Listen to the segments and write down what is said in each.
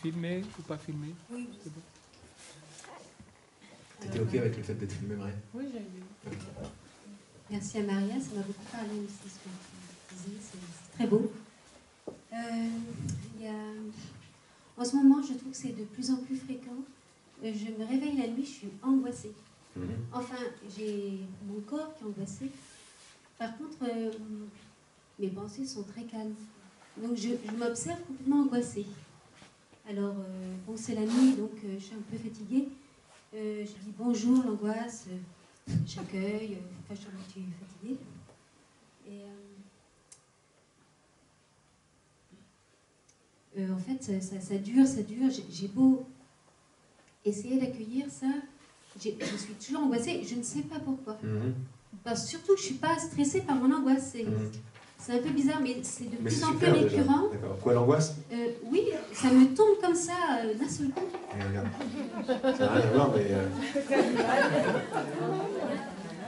Filmé ou pas filmé? Oui. C'est bon. T'étais OK avec le fait d'être filmé, Marie? Oui, j'ai vu. Okay. Merci à Maria, ça m'a beaucoup parlé aussi ce que tu disais, c'est très beau. En ce moment, je trouve que c'est de plus en plus fréquent. Je me réveille la nuit, je suis angoissée. Enfin, j'ai mon corps qui est angoissé. Par contre, mes pensées sont très calmes. Donc je m'observe complètement angoissée. Alors, bon, c'est la nuit, donc je suis un peu fatiguée. Je dis bonjour, l'angoisse, j'accueille, enfin, je suis fatiguée. Et en fait, ça dure. J'ai beau essayer d'accueillir ça, je suis toujours angoissée, je ne sais pas pourquoi. Parce surtout que je ne suis pas stressée par mon angoisse. C'est un peu bizarre, mais c'est de plus en plus récurrent. D'accord. Quoi, l'angoisse? Oui, ça me tombe comme ça d'un seul coup. Regarde. Ça n'a rien à voir, mais...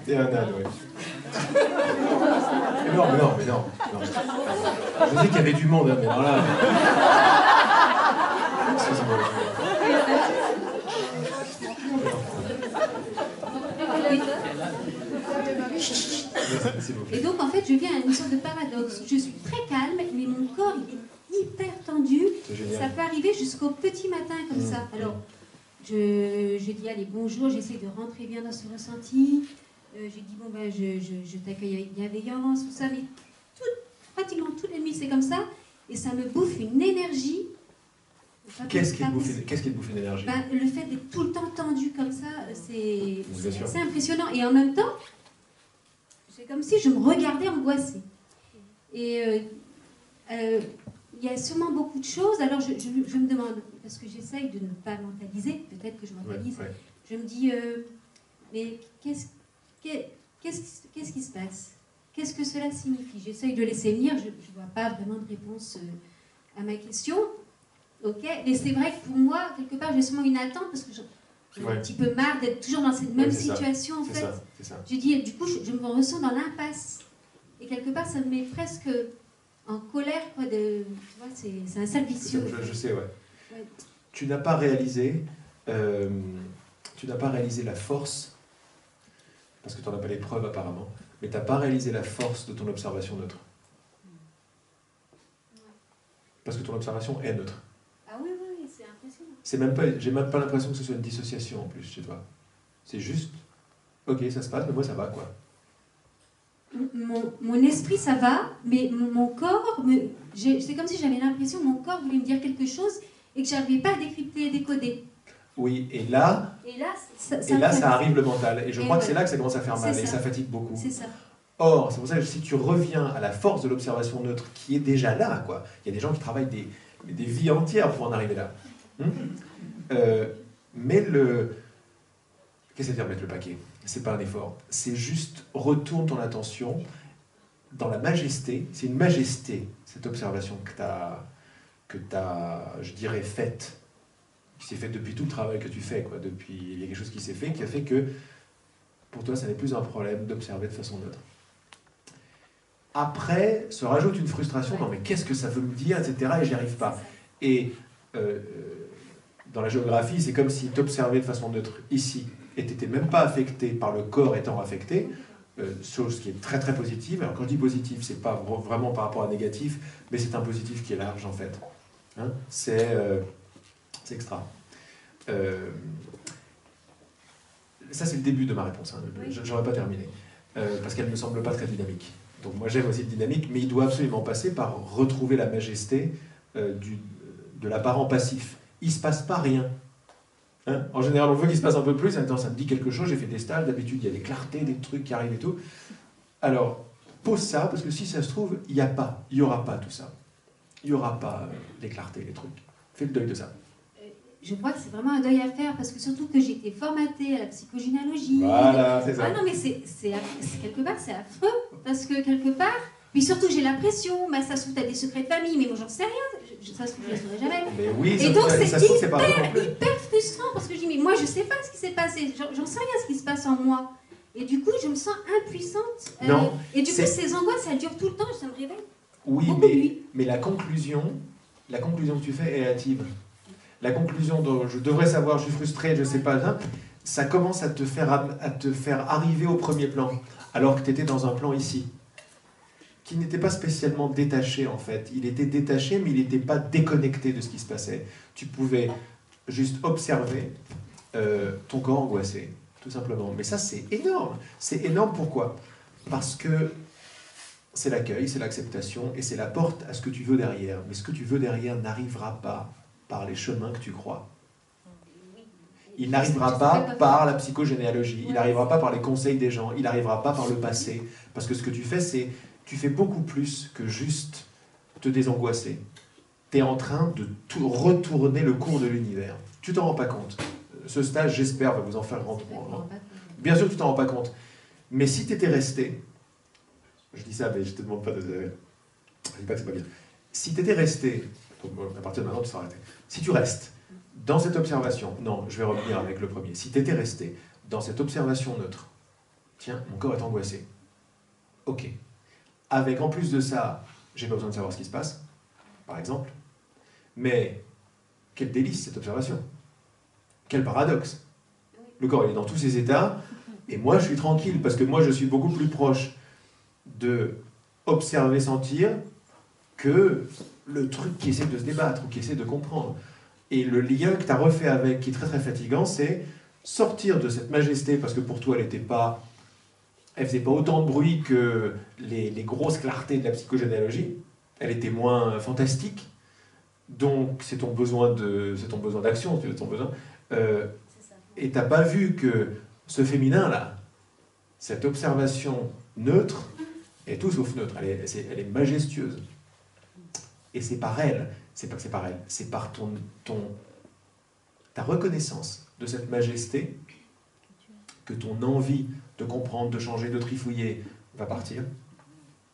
T'es un âne, oui. Mais non. Je dis qu'il y avait du monde, hein, mais alors là... Excusez-moi. Et donc en fait je viens à une sorte de paradoxe. Je suis très calme, mais mon corps il est hyper tendu. Ça peut arriver jusqu'au petit matin comme ça. Alors je dis allez bonjour, j'essaie de rentrer bien dans ce ressenti. J'ai dit bon ben je t'accueille avec bienveillance, tout ça, mais pratiquement toutes les nuits c'est comme ça et ça me bouffe une énergie. Qu'est-ce qui te bouffe une énergie? Ben, le fait d'être tout le temps tendu comme ça, c'est impressionnant. Et en même temps, c'est comme si je me regardais angoissée. Et il y a sûrement beaucoup de choses. Alors je me demande, parce que j'essaye de ne pas mentaliser, peut-être que je mentalise, je me dis, mais qu'est-ce qui se passe? Qu'est-ce que cela signifie? J'essaye de laisser venir, je ne vois pas vraiment de réponse à ma question. Ok, mais c'est vrai que pour moi, quelque part, j'ai sûrement une attente parce que j'ai un petit peu marre d'être toujours dans cette même situation. En fait, je dis, du coup, je me ressens dans l'impasse. Et quelque part, ça me met presque en colère, quoi. Tu vois, c'est un cercle vicieux. Je sais, ouais. Tu n'as pas réalisé, la force, parce que tu n'en as pas les preuves apparemment, mais tu n'as pas réalisé la force de ton observation neutre. Parce que ton observation est neutre. Ah oui, c'est impressionnant. J'ai même pas l'impression que ce soit une dissociation en plus chez toi. C'est juste, ok, ça se passe, mais moi ça va, quoi. Mon esprit ça va, mais mon corps, c'est comme si j'avais l'impression que mon corps voulait me dire quelque chose et que j'arrivais pas à décrypter et décoder. Oui, et là ça arrive le mental. Et je crois que c'est là que ça commence à faire mal et ça fatigue beaucoup. C'est ça. Or, c'est pour ça que si tu reviens à la force de l'observation neutre qui est déjà là, quoi. Il y a des gens qui travaillent des vies entières pour en arriver là. Qu'est-ce que ça veut dire mettre le paquet? C'est pas un effort. C'est juste retourne ton attention dans la majesté. C'est une majesté, cette observation que t'as, je dirais, faite. Qui s'est faite depuis tout le travail que tu fais, quoi. Il y a quelque chose qui s'est fait, qui a fait que pour toi, ça n'est plus un problème d'observer de façon neutre. Après, se rajoute une frustration, non mais qu'est-ce que ça veut me dire, etc. et j'y arrive pas. Et dans la géographie, c'est comme si tu observais de façon neutre ici, et tu n'étais même pas affecté par le corps étant affecté, chose qui est très très positive. Alors quand je dis positif, c'est pas vraiment par rapport à négatif, mais c'est un positif qui est large en fait. Hein, c'est extra. Ça c'est le début de ma réponse, hein. J'aurais pas terminé, parce qu'elle ne me semble pas très dynamique. Donc moi j'aime aussi le dynamique, mais il doit absolument passer par retrouver la majesté de l'apparent passif. Il ne se passe pas rien. Hein, en général, on veut qu'il se passe un peu plus. Attends, ça me dit quelque chose, j'ai fait des stages, d'habitude il y a des clartés, des trucs qui arrivent et tout. Alors, pose ça, parce que si ça se trouve, il n'y aura pas tout ça. Il n'y aura pas les clartés, les trucs. Fais le deuil de ça. Je crois que c'est vraiment un deuil à faire, parce que surtout que j'ai été formatée à la psychogénéalogie. Voilà, c'est ça. Ah non, mais quelque part, c'est affreux, parce que quelque part, puis surtout j'ai l'impression, bah, ça se trouve, t'as des secrets de famille, mais moi j'en sais rien, ça se trouve, je ne saurais jamais. Mais oui, et donc c'est hyper frustrant, parce que je dis, mais moi je sais pas ce qui s'est passé, j'en sais rien ce qui se passe en moi. Et du coup, je me sens impuissante. Non, et du coup, ces angoisses, elles durent tout le temps, ça me réveille. Oui, mais la conclusion que tu fais est hâtive. la conclusion dont je devrais savoir, je suis frustré, je ne sais pas, hein, ça commence à te faire arriver au premier plan, alors que tu étais dans un plan ici, qui n'était pas spécialement détaché en fait. Il était détaché, mais il n'était pas déconnecté de ce qui se passait. Tu pouvais juste observer ton corps angoissé, tout simplement. Mais ça, c'est énorme. C'est énorme pourquoi? Parce que c'est l'accueil, c'est l'acceptation, et c'est la porte à ce que tu veux derrière. Mais ce que tu veux derrière n'arrivera pas par les chemins que tu crois. Il n'arrivera pas par la psychogénéalogie, il n'arrivera pas par les conseils des gens, il n'arrivera pas par le passé. Parce que ce que tu fais, c'est tu fais beaucoup plus que juste te désangoisser. Tu es en train de tout retourner le cours de l'univers. Tu t'en rends pas compte. Ce stage, j'espère, va vous en faire rendre compte. Bien sûr que tu t'en rends pas compte. Mais si tu étais resté, je dis ça, mais je te demande pas de... Je dis pas que c'est pas bien. Si tu étais resté, donc à partir de maintenant, tu seras arrêté. Si tu restes dans cette observation, non, je vais revenir avec le premier. Si tu étais resté dans cette observation neutre, tiens, mon corps est angoissé. Ok. Avec en plus de ça, j'ai pas besoin de savoir ce qui se passe, par exemple. Mais quel délice cette observation. Quel paradoxe. Le corps il est dans tous ses états, et moi je suis tranquille, parce que moi je suis beaucoup plus proche de observer, sentir, que le truc qui essaie de se débattre, ou qui essaie de comprendre. Et le lien que tu as refait avec, qui est très très fatigant, c'est sortir de cette majesté, parce que pour toi elle faisait pas autant de bruit que les grosses clartés de la psychogénéalogie, elle était moins fantastique, donc c'est ton besoin d'action, c'est ton besoin. Et t'as pas vu que ce féminin-là, cette observation neutre, est tout sauf neutre, elle est majestueuse. Et c'est par elle, c'est par ta reconnaissance de cette majesté que ton envie de comprendre, de changer, de trifouiller va partir.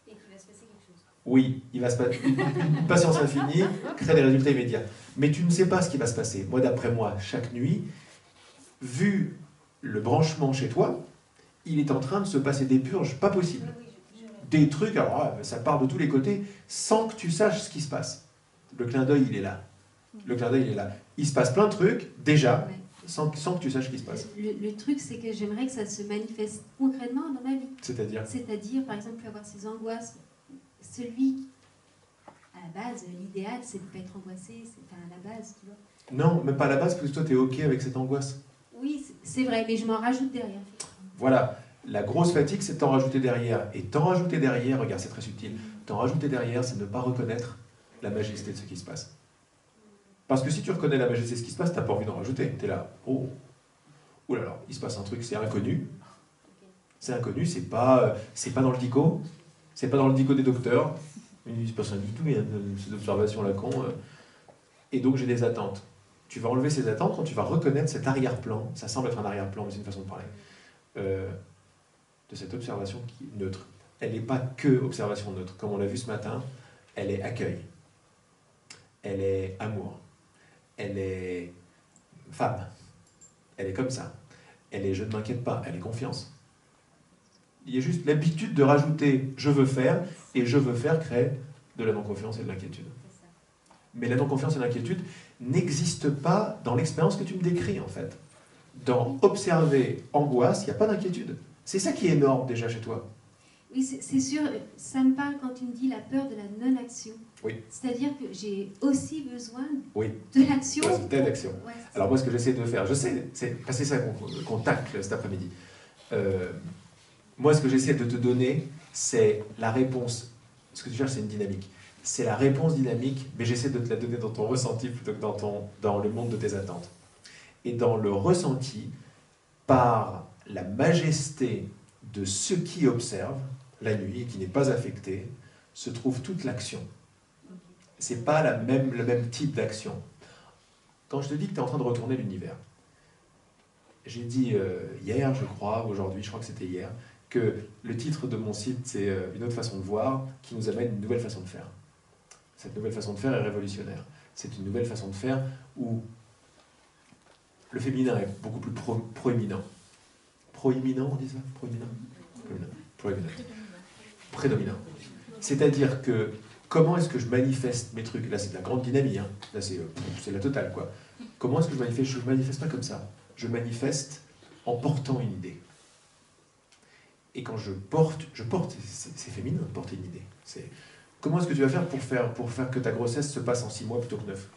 Et qu'il va se passer quelque chose. Oui, il va se passer une patience infinie, crée des résultats immédiats. Mais tu ne sais pas ce qui va se passer. Moi, d'après moi, chaque nuit, vu le branchement chez toi, il est en train de se passer des purges pas possibles. Des trucs, alors ça part de tous les côtés, sans que tu saches ce qui se passe. Le clin d'œil, il est là. Le clin d'œil, il est là. Il se passe plein de trucs, déjà, sans que tu saches ce qui se passe. Le truc, c'est que j'aimerais que ça se manifeste concrètement dans ma vie. C'est-à-dire, par exemple, avoir ces angoisses. Celui, à la base, l'idéal, c'est de ne pas être angoissé, c'est pas à la base, tu vois. non, même pas à la base, parce que toi, tu es OK avec cette angoisse. Oui, c'est vrai, mais je m'en rajoute derrière. Voilà. La grosse fatigue, c'est t'en rajouter derrière. Et t'en rajouter derrière, regarde, c'est très subtil, t'en rajouter derrière, c'est ne pas reconnaître la majesté de ce qui se passe. Parce que si tu reconnais la majesté de ce qui se passe, t'as pas envie d'en rajouter. T'es là, oh là là, il se passe un truc, c'est inconnu. C'est inconnu, c'est pas dans le dico, c'est pas dans le dico des docteurs. Il se passe rien du tout, il y a ces observations-là con. Et donc j'ai des attentes. Tu vas enlever ces attentes quand tu vas reconnaître cet arrière-plan, ça semble être un arrière-plan, mais c'est une façon de parler, de cette observation qui est neutre. Elle n'est pas que observation neutre. Comme on l'a vu ce matin, elle est accueil, elle est amour, elle est femme, elle est comme ça, elle est je ne m'inquiète pas, elle est confiance. Il y a juste l'habitude de rajouter je veux faire, et je veux faire crée de la non-confiance et de l'inquiétude. Mais la non-confiance et l'inquiétude n'existent pas dans l'expérience que tu me décris en fait. Dans observer angoisse, il n'y a pas d'inquiétude. C'est ça qui est énorme déjà chez toi. Oui, c'est sûr, ça me parle quand tu me dis la peur de la non-action. Oui. C'est-à-dire que j'ai aussi besoin oui. de l'action. Ouais, d'action. Ouais, alors moi, ce que j'essaie de faire, c'est ça qu'on tacle cet après-midi. Moi, ce que j'essaie de te donner, c'est la réponse. Ce que tu cherches, c'est une dynamique. C'est la réponse dynamique, mais j'essaie de te la donner dans ton ressenti plutôt que dans le monde de tes attentes. Et dans le ressenti, par la majesté de ce qui observe la nuit et qui n'est pas affecté, se trouve toute l'action. Ce n'est pas le même type d'action. Quand je te dis que tu es en train de retourner l'univers, j'ai dit hier, je crois, aujourd'hui, je crois que c'était hier, que le titre de mon site, c'est une autre façon de voir qui nous amène une nouvelle façon de faire. Cette nouvelle façon de faire est révolutionnaire. C'est une nouvelle façon de faire où le féminin est beaucoup plus proéminent. Proéminent, on dit ça? Proéminent? Proéminent. Prédominant. C'est-à-dire que comment est-ce que je manifeste mes trucs? Là, c'est de la grande dynamie, hein. Là, c'est la totale, quoi. Comment est-ce que je manifeste? Je ne manifeste pas comme ça. Je manifeste en portant une idée. Et quand je porte, c'est féminin de porter une idée. Comment est-ce que tu vas faire pour faire que ta grossesse se passe en 6 mois plutôt que 9?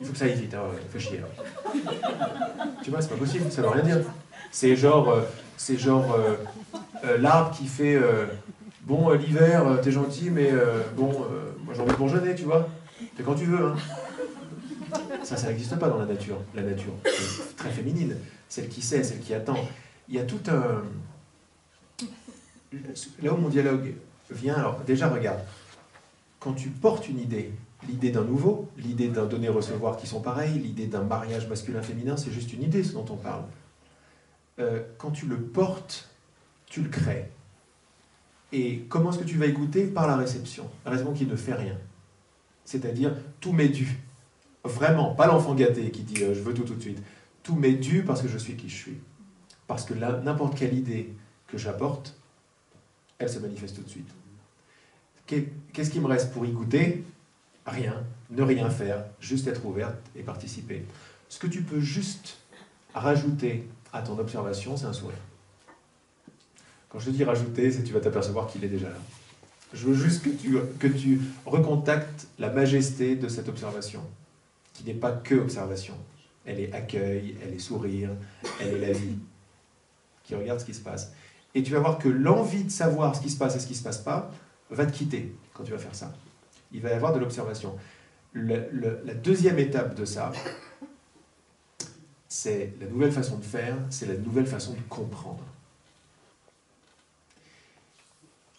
Il faut que ça aille vite, hein, fais chier. Hein. Tu vois, c'est pas possible, ça veut rien dire. C'est genre l'arbre qui fait bon, l'hiver, t'es gentil, mais moi j'ai envie de bourgeonner, tu vois. Fais quand tu veux, hein. Ça n'existe pas dans la nature. La nature, c'est très féminine. Celle qui sait, celle qui attend. Il y a tout un... Là où mon dialogue vient, alors déjà regarde, quand tu portes une idée, l'idée d'un nouveau, l'idée d'un donner-recevoir qui sont pareils, l'idée d'un mariage masculin-féminin, c'est juste une idée ce dont on parle. Quand tu le portes, tu le crées. Et comment est-ce que tu vas y goûter? Par la réception. La réception qui ne fait rien. C'est-à-dire, tout m'est dû. Vraiment, pas l'enfant gâté qui dit je veux tout de suite. Tout m'est dû parce que je suis qui je suis. Parce que là, n'importe quelle idée que j'apporte, elle se manifeste tout de suite. Qu'est-ce qui me reste pour y goûter? Rien. Ne rien faire. Juste être ouverte et participer. Ce que tu peux juste rajouter à ton observation, c'est un sourire. Quand je dis rajouter, c'est que tu vas t'apercevoir qu'il est déjà là. Je veux juste que tu recontactes la majesté de cette observation, qui n'est pas que observation. Elle est accueil, elle est sourire, elle est la vie, qui regarde ce qui se passe. Et tu vas voir que l'envie de savoir ce qui se passe et ce qui ne se passe pas va te quitter quand tu vas faire ça. Il va y avoir de l'observation. La deuxième étape de ça, c'est la nouvelle façon de faire, c'est la nouvelle façon de comprendre.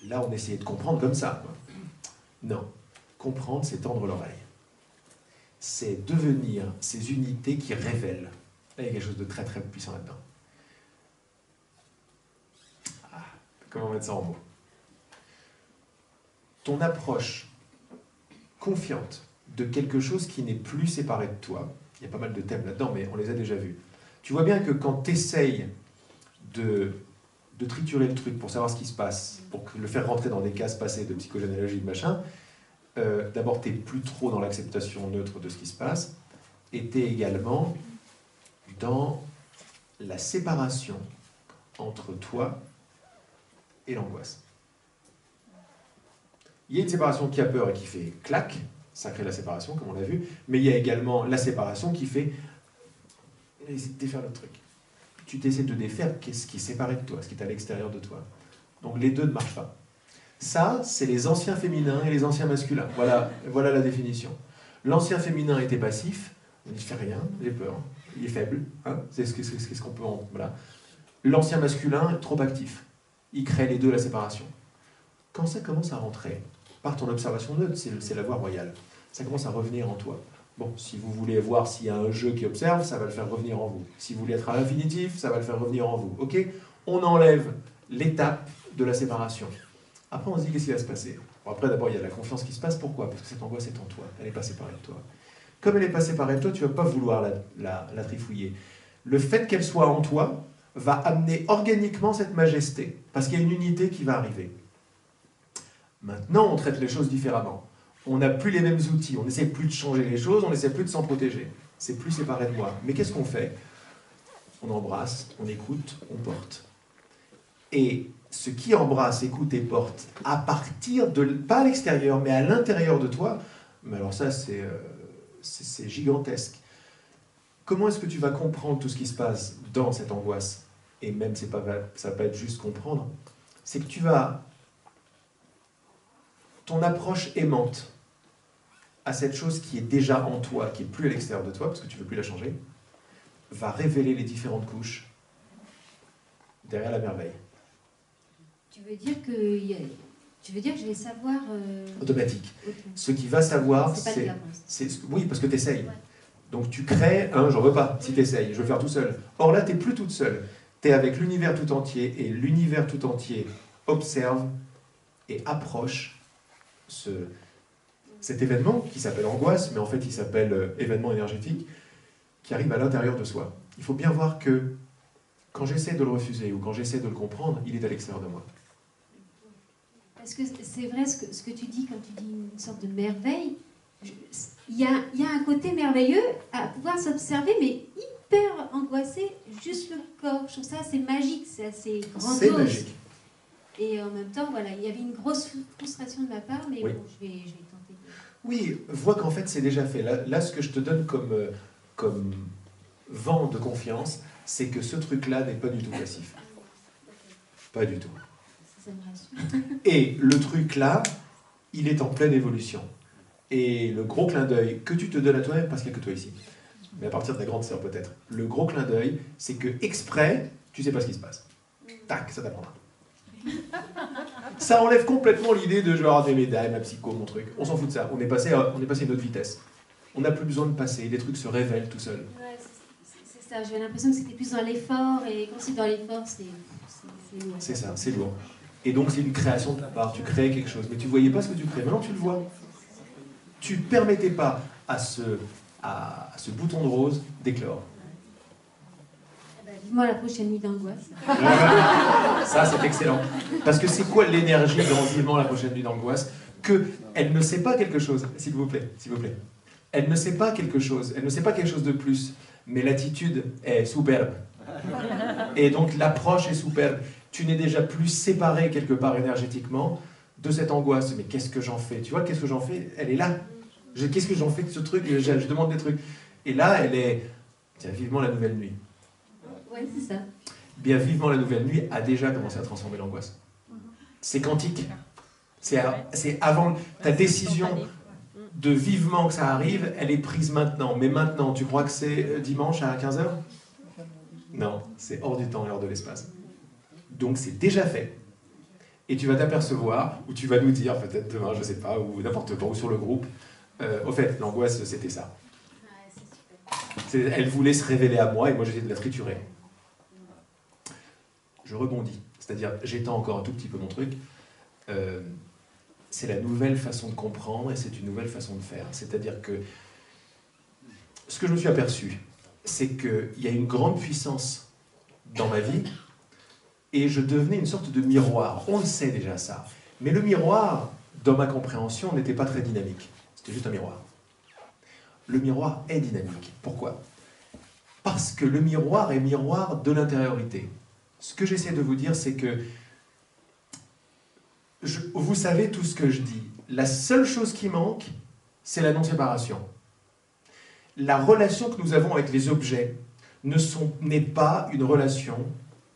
Là, on essayait de comprendre comme ça, quoi. Non. Comprendre, c'est tendre l'oreille. C'est devenir ces unités qui révèlent. Là, il y a quelque chose de très très puissant là-dedans. Ah, comment mettre ça en mots? Ton approche confiante de quelque chose qui n'est plus séparé de toi, il y a pas mal de thèmes là-dedans, mais on les a déjà vus. Tu vois bien que quand tu essayes de triturer le truc pour savoir ce qui se passe, pour le faire rentrer dans des cases passées de psychogénéalogie, de machin, d'abord, tu n'es plus trop dans l'acceptation neutre de ce qui se passe, et tu es également dans la séparation entre toi et l'angoisse. Il y a une séparation qui a peur et qui fait clac, ça crée la séparation, comme on l'a vu, mais il y a également la séparation qui fait essayer de défaire le truc. Tu t'essaies de défaire ce qui est séparé de toi, ce qui est à l'extérieur de toi. Donc les deux ne marchent pas. Ça, c'est les anciens féminins et les anciens masculins. Voilà la définition. L'ancien féminin était passif, il ne fait rien, j'ai peur, il est faible, hein, c'est ce qu'on peut en... Voilà. L'ancien masculin est trop actif, il crée les deux la séparation. Quand ça commence à rentrer, par ton observation neutre, c'est la voie royale, ça commence à revenir en toi. Bon, si vous voulez voir s'il y a un jeu qui observe, ça va le faire revenir en vous. Si vous voulez être à l'infinitif, ça va le faire revenir en vous. Ok? On enlève l'étape de la séparation. Après, on se dit qu'est-ce qui va se passer? Bon, après, d'abord, il y a la confiance qui se passe. Pourquoi? Parce que cette angoisse est en toi. Elle n'est pas séparée de toi. Comme elle n'est pas séparée de toi, tu ne vas pas vouloir la trifouiller. Le fait qu'elle soit en toi va amener organiquement cette majesté. Parce qu'il y a une unité qui va arriver. Maintenant, on traite les choses différemment. On n'a plus les mêmes outils, on n'essaie plus de changer les choses, on n'essaie plus de s'en protéger. C'est plus séparé de moi. Mais qu'est-ce qu'on fait? On embrasse, on écoute, on porte. Et ce qui embrasse, écoute et porte, à partir de, pas à l'extérieur, mais à l'intérieur de toi, mais alors ça, c'est gigantesque. Comment est-ce que tu vas comprendre tout ce qui se passe dans cette angoisse? Et même, ça va pas être juste comprendre. C'est que tu vas... Ton approche aimante à cette chose qui est déjà en toi, qui n'est plus à l'extérieur de toi, parce que tu ne veux plus la changer, va révéler les différentes couches derrière la merveille. Tu veux dire que je vais savoir... Automatique. Ce qui va savoir, c'est... Oui, parce que tu essayes. Ouais. Donc tu crées un « j'en veux pas » si tu essayes, je veux faire tout seul. Or là, tu n'es plus toute seule. Tu es avec l'univers tout entier, et l'univers tout entier observe et approche cet événement qui s'appelle angoisse, mais en fait il s'appelle événement énergétique, qui arrive à l'intérieur de soi. Il faut bien voir que quand j'essaie de le refuser ou quand j'essaie de le comprendre, il est à l'extérieur de moi. Est-ce que c'est vrai ce que tu dis quand tu dis une sorte de merveille? Il y a un côté merveilleux à pouvoir s'observer, mais hyper angoissé, juste le corps. Je trouve ça assez magique, c'est assez grandiose. C'est magique. Et en même temps, voilà, il y avait une grosse frustration de ma part, mais oui. Bon, je vais tenter. Oui, vois qu'en fait c'est déjà fait. Là, ce que je te donne comme vent de confiance, c'est que ce truc-là n'est pas du tout passif. Pas du tout. Ça me rassure. Et le truc là, il est en pleine évolution. Et le gros clin d'œil que tu te donnes à toi-même, parce qu'il n'y a que toi ici, mais à partir de ta grande sœur peut-être, le gros clin d'œil, c'est que exprès, tu sais pas ce qui se passe. Tac, ça t'apprendra. Ça enlève complètement l'idée de je vais avoir des médailles, ma psycho, mon truc. On s'en fout de ça. On est passé à une autre vitesse. On n'a plus besoin de passer. Les trucs se révèlent tout seuls. Ouais, c'est ça. J'avais l'impression que c'était plus dans l'effort, et quand c'est dans l'effort, c'est lourd. C'est ça, c'est lourd. Et donc c'est une création de ta part. Tu crées quelque chose, mais tu voyais pas ce que tu crées. Maintenant tu le vois. Tu permettais pas à ce bouton de rose d'éclore. Vivement la prochaine nuit d'angoisse. Ça, c'est excellent. Parce que c'est quoi l'énergie dans vivement la prochaine nuit d'angoisse? Elle ne sait pas quelque chose, s'il vous plaît. Elle ne sait pas quelque chose, elle ne sait pas quelque chose de plus, mais l'attitude est superbe. Et donc l'approche est superbe. Tu n'es déjà plus séparé quelque part énergétiquement de cette angoisse. Mais qu'est-ce que j'en fais? Tu vois, qu'est-ce que j'en fais? Elle est là. Qu'est-ce que j'en fais de ce truc? Je demande des trucs. Et là, elle est... Tiens, vivement la nouvelle nuit. Oui, c'est ça. Bien, vivement la nouvelle nuit a déjà commencé à transformer l'angoisse. C'est quantique. C'est avant ta décision de vivement que ça arrive, elle est prise maintenant. Mais maintenant, tu crois que c'est dimanche à 15h? Non, c'est hors du temps et hors de l'espace. Donc c'est déjà fait. Et tu vas t'apercevoir, ou tu vas nous dire, peut-être demain, je ne sais pas, ou n'importe quand, ou sur le groupe, au fait, l'angoisse, c'était ça. Elle voulait se révéler à moi, et moi j'essayais de la triturer. Je rebondis, c'est-à-dire j'étends encore un tout petit peu mon truc. C'est la nouvelle façon de comprendre et c'est une nouvelle façon de faire. C'est-à-dire que ce que je me suis aperçu, c'est qu'il y a une grande puissance dans ma vie et je devenais une sorte de miroir. On le sait déjà ça. Mais le miroir, dans ma compréhension, n'était pas très dynamique. C'était juste un miroir. Le miroir est dynamique. Pourquoi? Parce que le miroir est miroir de l'intériorité. Ce que j'essaie de vous dire, c'est que vous savez tout ce que je dis. La seule chose qui manque, c'est la non-séparation. La relation que nous avons avec les objets n'est pas une relation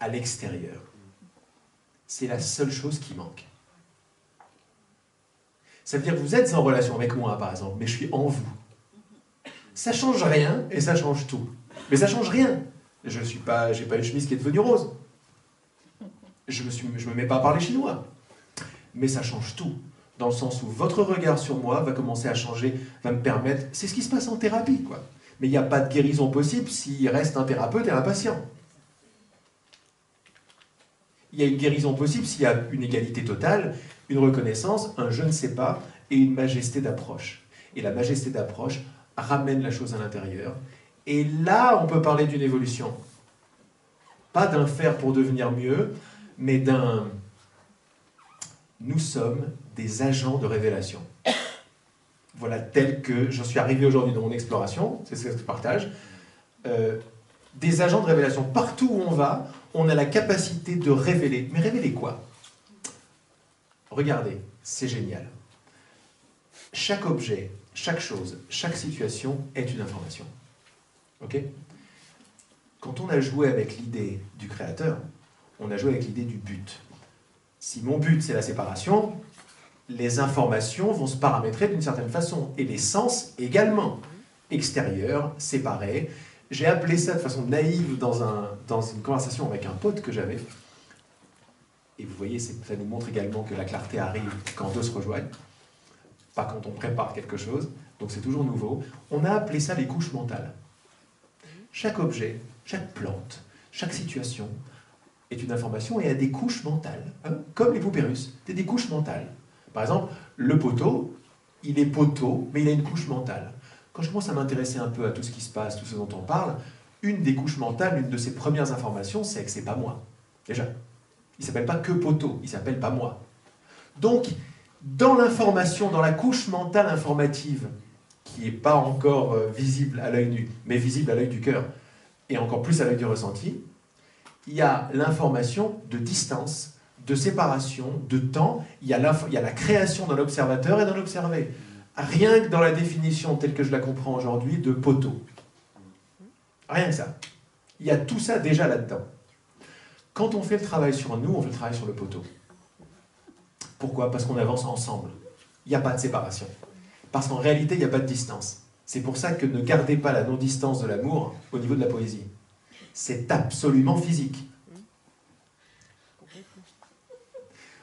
à l'extérieur. C'est la seule chose qui manque. Ça veut dire que vous êtes en relation avec moi, par exemple, mais je suis en vous. Ça change rien et ça change tout. Mais ça change rien. J'ai pas une chemise qui est devenue rose. Je me mets pas à parler chinois. Mais ça change tout. Dans le sens où votre regard sur moi va commencer à changer, va me permettre... C'est ce qui se passe en thérapie, quoi. Mais il n'y a pas de guérison possible s'il reste un thérapeute et un patient. Il y a une guérison possible s'il y a une égalité totale, une reconnaissance, un je ne sais pas et une majesté d'approche. Et la majesté d'approche ramène la chose à l'intérieur. Et là, on peut parler d'une évolution. Pas d'un faire pour devenir mieux, mais d'un... Nous sommes des agents de révélation. Voilà, tel que j'en suis arrivé aujourd'hui dans mon exploration, c'est ce que je partage. Des agents de révélation. Partout où on va, on a la capacité de révéler. Mais révéler quoi? Regardez, c'est génial. Chaque objet, chaque chose, chaque situation est une information. Ok? Quand on a joué avec l'idée du créateur, on a joué avec l'idée du but. Si mon but c'est la séparation, les informations vont se paramétrer d'une certaine façon, et les sens également. Extérieur, séparé. J'ai appelé ça de façon naïve dans une conversation avec un pote que j'avais. Et vous voyez, ça nous montre également que la clarté arrive quand deux se rejoignent, pas quand on prépare quelque chose, donc c'est toujours nouveau. On a appelé ça les couches mentales. Chaque objet, chaque plante, chaque situation est une information et a des couches mentales, hein, comme les poupées russes, des couches mentales. Par exemple, le poteau, il est poteau, mais il a une couche mentale. Quand je commence à m'intéresser un peu à tout ce qui se passe, tout ce dont on parle, une des couches mentales, une de ses premières informations, c'est que c'est pas moi. Déjà, il ne s'appelle pas que poteau, il s'appelle pas moi. Donc, dans l'information, dans la couche mentale informative, qui n'est pas encore visible à l'œil nu, mais visible à l'œil du cœur, et encore plus à l'œil du ressenti, il y a l'information de distance, de séparation, de temps, il y a la création d'un observateur et d'un observé. Rien que dans la définition telle que je la comprends aujourd'hui de poteau. Rien que ça. Il y a tout ça déjà là-dedans. Quand on fait le travail sur nous, on fait le travail sur le poteau. Pourquoi? Parce qu'on avance ensemble. Il n'y a pas de séparation. Parce qu'en réalité, il n'y a pas de distance. C'est pour ça que ne gardez pas la non-distance de l'amour au niveau de la poésie. C'est absolument physique.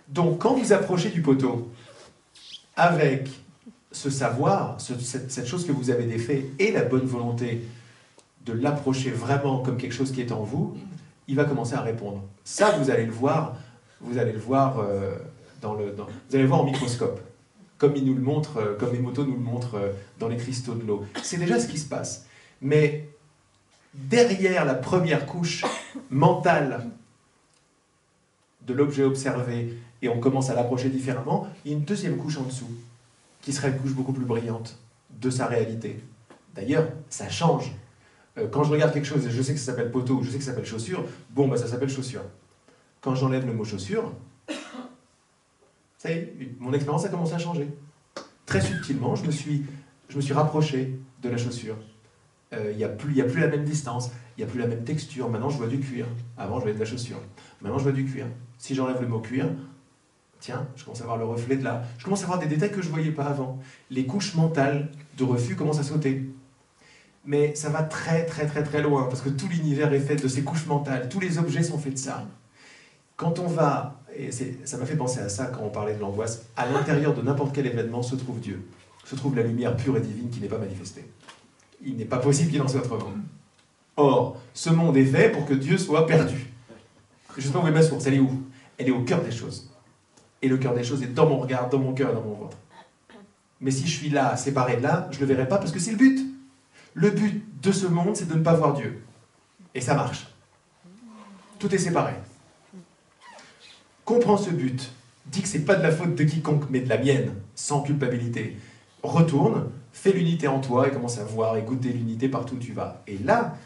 Donc, quand vous approchez du poteau, avec ce savoir, cette chose que vous avez défait, et la bonne volonté de l'approcher vraiment comme quelque chose qui est en vous, il va commencer à répondre. Ça, vous allez le voir, vous allez le voir en microscope, comme il nous le montre, comme Emoto nous le montre dans les cristaux de l'eau. C'est déjà ce qui se passe. Mais derrière la première couche mentale de l'objet observé, et on commence à l'approcher différemment, il y a une deuxième couche en dessous, qui serait une couche beaucoup plus brillante de sa réalité. D'ailleurs, ça change. Quand je regarde quelque chose et je sais que ça s'appelle poteau, je sais que ça s'appelle chaussure, bon, bah, ça s'appelle chaussure. Quand j'enlève le mot chaussure, ça y est, mon expérience a commencé à changer. Très subtilement, je me suis rapproché de la chaussure. Il n'y a plus la même distance, il n'y a plus la même texture. Maintenant, je vois du cuir. Avant, je voyais de la chaussure. Maintenant, je vois du cuir. Si j'enlève le mot cuir, tiens, je commence à voir le reflet de là. Je commence à voir des détails que je ne voyais pas avant. Les couches mentales de refus commencent à sauter. Mais ça va très très très très loin, parce que tout l'univers est fait de ces couches mentales. Tous les objets sont faits de ça. Quand on va, et ça m'a fait penser à ça quand on parlait de l'angoisse, à l'intérieur de n'importe quel événement se trouve Dieu. Se trouve la lumière pure et divine qui n'est pas manifestée. Il n'est pas possible qu'il en soit autrement. Or, ce monde est fait pour que Dieu soit perdu. Je ne sais pas où est ma source, elle est où? Elle est au cœur des choses. Et le cœur des choses est dans mon regard, dans mon cœur, dans mon ventre. Mais si je suis là, séparé de là, je ne le verrai pas parce que c'est le but. Le but de ce monde, c'est de ne pas voir Dieu. Et ça marche. Tout est séparé. Comprends ce but. Dis que ce n'est pas de la faute de quiconque, mais de la mienne, sans culpabilité. Retourne, fais l'unité en toi et commence à voir et goûter l'unité partout où tu vas. Et là,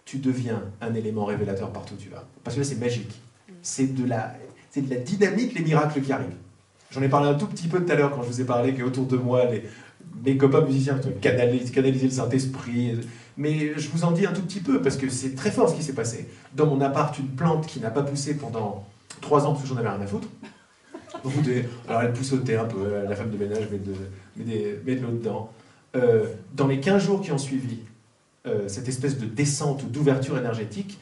tu deviens un élément révélateur partout où tu vas. Parce que là, c'est magique. C'est de la dynamique, les miracles qui arrivent. J'en ai parlé un tout petit peu tout à l'heure quand je vous ai parlé qu'autour de moi, mes copains musiciens canaliser le Saint-Esprit. Mais je vous en dis un tout petit peu parce que c'est très fort ce qui s'est passé. Dans mon appart, une plante qui n'a pas poussé pendant 3 ans parce que j'en avais rien à foutre. Alors elle poussotait un peu, la femme de ménage met de l'eau dedans. Dans les 15 jours qui ont suivi cette espèce de descente ou d'ouverture énergétique,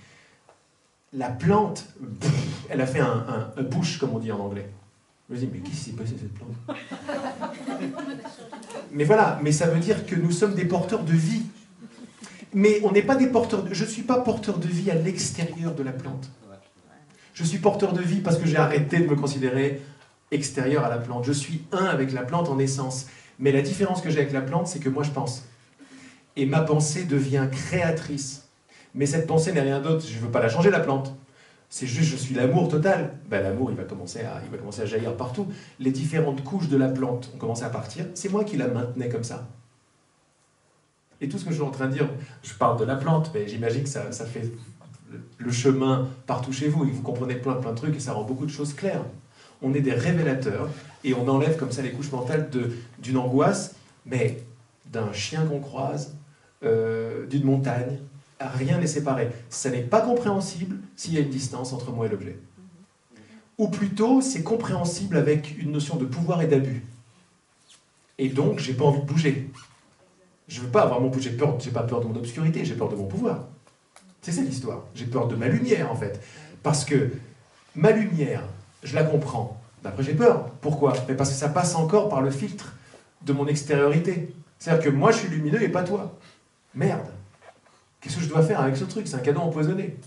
la plante, elle a fait un push, comme on dit en anglais. Je me dis, mais qu'est-ce qui s'est passé cette plante? Mais voilà, mais ça veut dire que nous sommes des porteurs de vie. Mais on n'est pas des porteurs je ne suis pas porteur de vie à l'extérieur de la plante. Je suis porteur de vie parce que j'ai arrêté de me considérer extérieur à la plante. Je suis un avec la plante en essence. Mais la différence que j'ai avec la plante, c'est que moi je pense. Et ma pensée devient créatrice. Mais cette pensée n'est rien d'autre. Je ne veux pas la changer, la plante. C'est juste, je suis l'amour total. Ben, l'amour, il va commencer à jaillir partout. Les différentes couches de la plante ont commencé à partir. C'est moi qui la maintenais comme ça. Et tout ce que je suis en train de dire, je parle de la plante, mais j'imagine que ça fait le chemin partout chez vous, et que vous comprenez plein de trucs, et ça rend beaucoup de choses claires. On est des révélateurs, et on enlève comme ça les couches mentales d'une angoisse, mais d'un chien qu'on croise, d'une montagne, rien n'est séparé. Ça n'est pas compréhensible s'il y a une distance entre moi et l'objet. Ou plutôt, c'est compréhensible avec une notion de pouvoir et d'abus. Et donc, j'ai pas envie de bouger. Je veux pas avoir mon pouvoir, j'ai pas peur de mon obscurité, j'ai peur de mon pouvoir. C'est ça l'histoire. J'ai peur de ma lumière, en fait. Parce que ma lumière, je la comprends. Après, j'ai peur. Pourquoi? Mais parce que ça passe encore par le filtre de mon extériorité. C'est-à-dire que moi, je suis lumineux et pas toi. Merde. Qu'est-ce que je dois faire avec ce truc? C'est un cadeau empoisonné.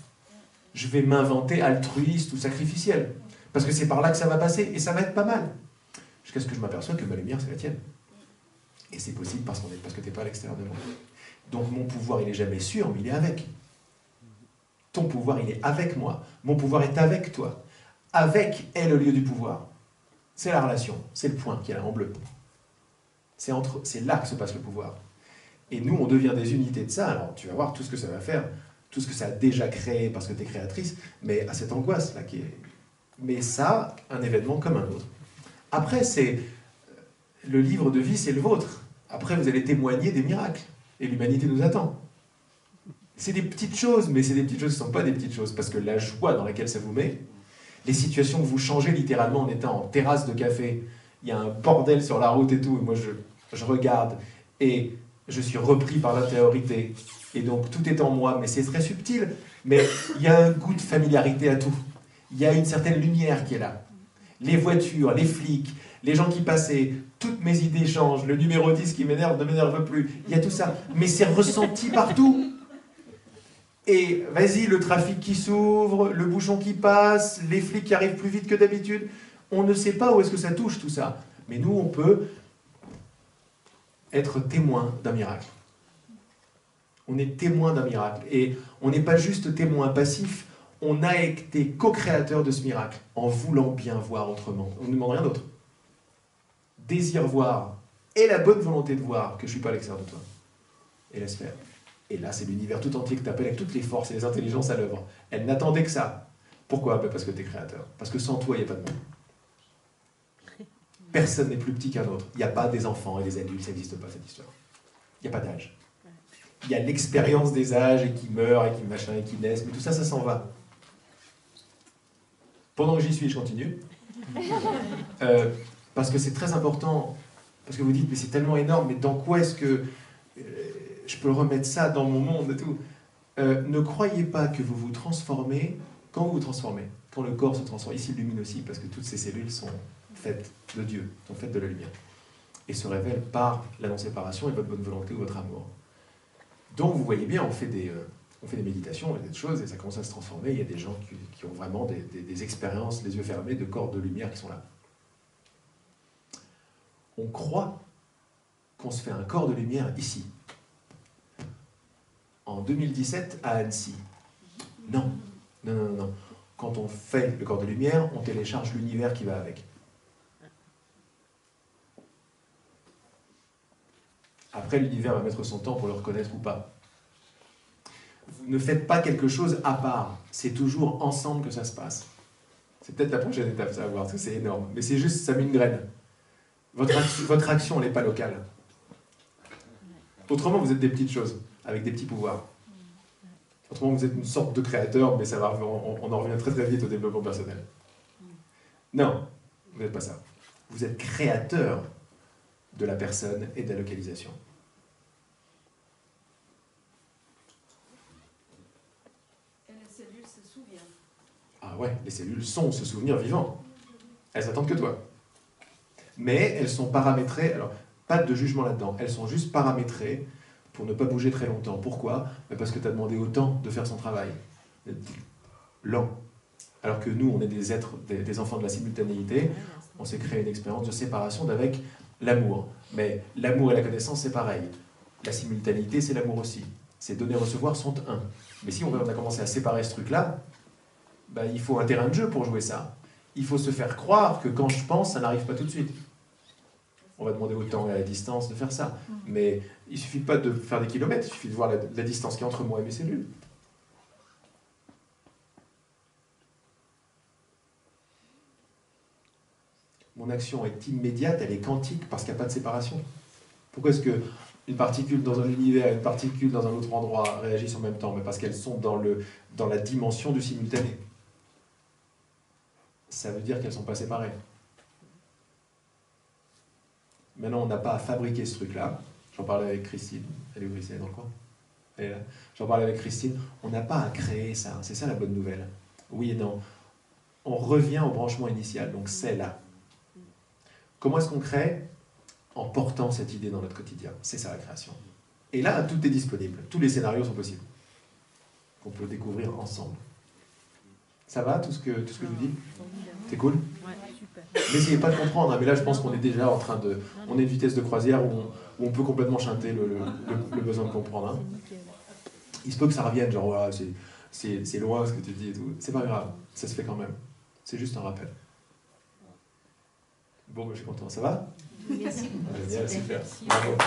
Je vais m'inventer altruiste ou sacrificiel. Parce que c'est par là que ça va passer. Et ça va être pas mal. Jusqu'à ce que je m'aperçoive que ma lumière, c'est la tienne. Et c'est possible parce que tu n'es pas à l'extérieur de moi. Donc mon pouvoir, il n'est jamais sûr, mais il est avec. Ton pouvoir, il est avec moi. Mon pouvoir est avec toi. Avec est le lieu du pouvoir. C'est la relation, c'est le point qui est là en bleu. C'est là que se passe le pouvoir. Et nous, on devient des unités de ça. Alors, tu vas voir tout ce que ça va faire, tout ce que ça a déjà créé parce que tu es créatrice, mais à cette angoisse-là qui est... Mais ça, un événement comme un autre. Après, c'est... Le livre de vie, c'est le vôtre. Après, vous allez témoigner des miracles. Et l'humanité nous attend. C'est des petites choses, mais c'est des petites choses qui ne sont pas des petites choses. Parce que la joie dans laquelle ça vous met, les situations que vous changez littéralement en étant en terrasse de café, il y a un bordel sur la route et tout, et moi je regarde, et je suis repris par l'intériorité. Et donc tout est en moi, mais c'est très subtil. Mais il y a un goût de familiarité à tout. Il y a une certaine lumière qui est là. Les voitures, les flics, les gens qui passaient, toutes mes idées changent. Le numéro 10 qui m'énerve ne m'énerve plus. Il y a tout ça. Mais c'est ressenti partout. Et vas-y, le trafic qui s'ouvre, le bouchon qui passe, les flics qui arrivent plus vite que d'habitude. On ne sait pas où est-ce que ça touche tout ça. Mais nous, on peut être témoin d'un miracle. On est témoin d'un miracle. Et on n'est pas juste témoin passif, on a été co-créateur de ce miracle, en voulant bien voir autrement. On ne demande rien d'autre. Désir voir, et la bonne volonté de voir que je ne suis pas à l'extérieur de toi. Et laisse faire. Et là, c'est l'univers tout entier que tu appelles avec toutes les forces et les intelligences à l'œuvre. Elle n'attendait que ça. Pourquoi? Parce que tu es créateur. Parce que sans toi, il n'y a pas de monde. Personne n'est plus petit qu'un autre. Il n'y a pas des enfants et des adultes, ça n'existe pas cette histoire. Il n'y a pas d'âge. Il y a l'expérience des âges et qui meurent et qui machin et qui naissent, mais tout ça, ça s'en va. Pendant que j'y suis, je continue. Parce que c'est très important, parce que vous dites, mais c'est tellement énorme, mais dans quoi est-ce que je peux remettre ça dans mon monde et tout? Ne croyez pas que vous vous transformez quand vous vous transformez, quand le corps se transforme. Ici, il illumine aussi, parce que toutes ces cellules sont faites de Dieu, sont faites de la lumière, et se révèlent par la non-séparation et votre bonne volonté ou votre amour. Donc, vous voyez bien, on fait des méditations, des choses, et ça commence à se transformer. Il y a des gens qui ont vraiment des expériences, les yeux fermés, de corps de lumière qui sont là. On croit qu'on se fait un corps de lumière ici. En 2017, à Annecy. Non. Quand on fait le corps de lumière, on télécharge l'univers qui va avec. Après, l'univers va mettre son temps pour le reconnaître ou pas. Vous ne faites pas quelque chose à part. C'est toujours ensemble que ça se passe. C'est peut-être la prochaine étape, ça va voir, parce que c'est énorme. Mais c'est juste, ça met une graine. Votre action, elle n'est pas locale. Autrement, vous êtes des petites choses, avec des petits pouvoirs. Autrement, vous êtes une sorte de créateur, mais ça va, on en revient très très vite au développement personnel. Non, vous n'êtes pas ça. Vous êtes créateur de la personne et de la localisation. Et les cellules se souviennent. Ah ouais, les cellules sont ce souvenir vivant. Elles attendent que toi. Mais elles sont paramétrées, alors pas de jugement là-dedans, elles sont juste paramétrées pour ne pas bouger très longtemps. Pourquoi? Parce que tu as demandé au temps de faire son travail. Lent. Alors que nous, on est des êtres, des enfants de la simultanéité, on s'est créé une expérience de séparation d'avec l'amour. Mais l'amour et la connaissance, c'est pareil. La simultanéité, c'est l'amour aussi. Ces donner-recevoir sont un. Mais si on a commencé à séparer ce truc-là, ben, il faut un terrain de jeu pour jouer ça. Il faut se faire croire que quand je pense, ça n'arrive pas tout de suite. On va demander au temps et à la distance de faire ça. Mais il ne suffit pas de faire des kilomètres, il suffit de voir la distance qui est entre moi et mes cellules. Mon action est immédiate, elle est quantique parce qu'il n'y a pas de séparation. Pourquoi est-ce qu'une particule dans un univers et une particule dans un autre endroit réagissent en même temps? Mais parce qu'elles sont dans la dimension du simultané. Ça veut dire qu'elles ne sont pas séparées. Maintenant, on n'a pas à fabriquer ce truc-là. J'en parlais avec Christine. Elle est où, Christine? Elle est dans le coin? Elle est là. J'en parlais avec Christine. On n'a pas à créer ça. C'est ça la bonne nouvelle. Oui et non. On revient au branchement initial. Donc c'est là. Comment est-ce qu'on crée? En portant cette idée dans notre quotidien. C'est ça la création. Et là, tout est disponible. Tous les scénarios sont possibles. Qu'on peut découvrir ensemble. Ça va, tout ce que je vous dis? C'est cool? Ouais, super. N'essayez pas de comprendre, hein, mais là je pense qu'on est déjà en train de... On est une vitesse de croisière où on peut complètement chanter le besoin de comprendre. Hein. Il se peut que ça revienne, genre ouais, c'est loin ce que tu dis et tout. C'est pas grave, ça se fait quand même. C'est juste un rappel. Bon, je suis content. Ça va? Merci. Génial, super. Merci. Bravo.